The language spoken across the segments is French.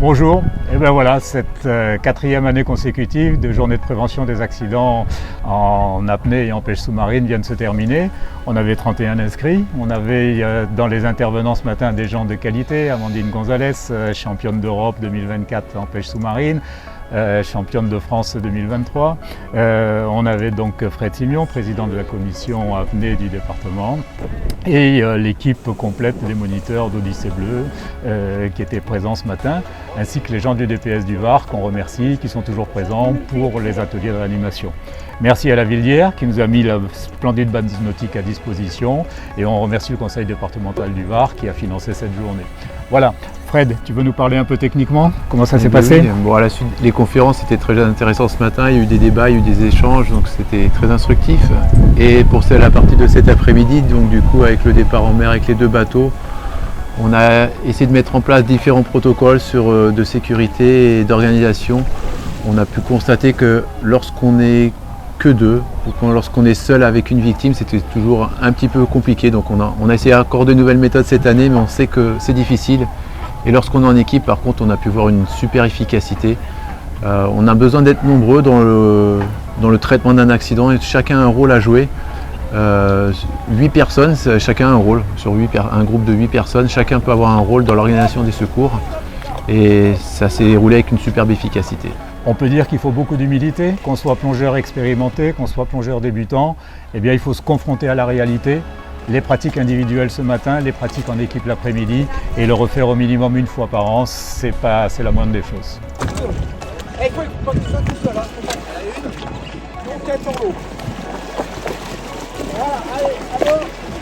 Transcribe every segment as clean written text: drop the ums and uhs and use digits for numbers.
Bonjour, et bien voilà, cette quatrième année consécutive de journée de prévention des accidents en apnée et en pêche sous-marine vient de se terminer. On avait 31 inscrits, on avait dans les intervenants ce matin des gens de qualité, Amandine Gonzalez, championne d'Europe 2024 en pêche sous-marine, championne de France 2023. On avait donc Fred Simion, président de la commission apnée du département, et l'équipe complète des moniteurs d'Odyssée Bleue qui étaient présents ce matin, ainsi que les gens du DPS du Var qu'on remercie, qui sont toujours présents pour les ateliers de réanimation. Merci à la ville d'Hyères qui nous a mis la splendide base nautique à disposition, et on remercie le conseil départemental du Var qui a financé cette journée. Voilà. Fred, tu veux nous parler un peu techniquement? Comment ça s'est passé? Bon, à la suite, les conférences étaient très intéressantes ce matin, il y a eu des débats, il y a eu des échanges, donc c'était très instructif. Et pour la partie de cet après-midi, donc du coup avec le départ en mer avec les deux bateaux, on a essayé de mettre en place différents protocoles de sécurité et d'organisation. On a pu constater que lorsqu'on est que deux, ou lorsqu'on est seul avec une victime, c'était toujours un petit peu compliqué. Donc on a essayé encore de nouvelles méthodes cette année, mais on sait que c'est difficile. Et lorsqu'on est en équipe, par contre, on a pu voir une super efficacité. On a besoin d'être nombreux dans le traitement d'un accident, et chacun a un rôle à jouer. 8 personnes, chacun a un rôle. Sur un groupe de 8 personnes, chacun peut avoir un rôle dans l'organisation des secours. Et ça s'est déroulé avec une superbe efficacité. On peut dire qu'il faut beaucoup d'humilité, qu'on soit plongeur expérimenté, qu'on soit plongeur débutant, eh bien il faut se confronter à la réalité. Les pratiques individuelles ce matin, les pratiques en équipe l'après-midi, et le refaire au minimum une fois par an, c'est la moindre des choses.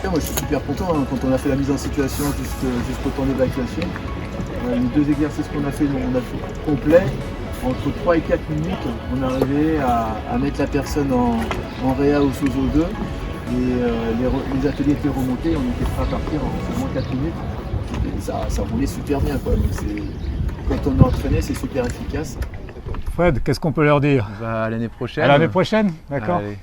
Moi je suis super content quand on a fait la mise en situation jusqu'au temps d'évacuation. Les deux exercices qu'on a fait, on a fait complet. Entre 3 et 4 minutes, on est arrivé à mettre la personne en réa ou sous O2. Et les ateliers étaient remontés, on était prêt à partir en seulement 4 minutes. Et ça roulait super bien, quoi. Donc quand on est entraîné, c'est super efficace. Fred, qu'est-ce qu'on peut leur dire? À l'année prochaine. À l'année prochaine, d'accord. Allez.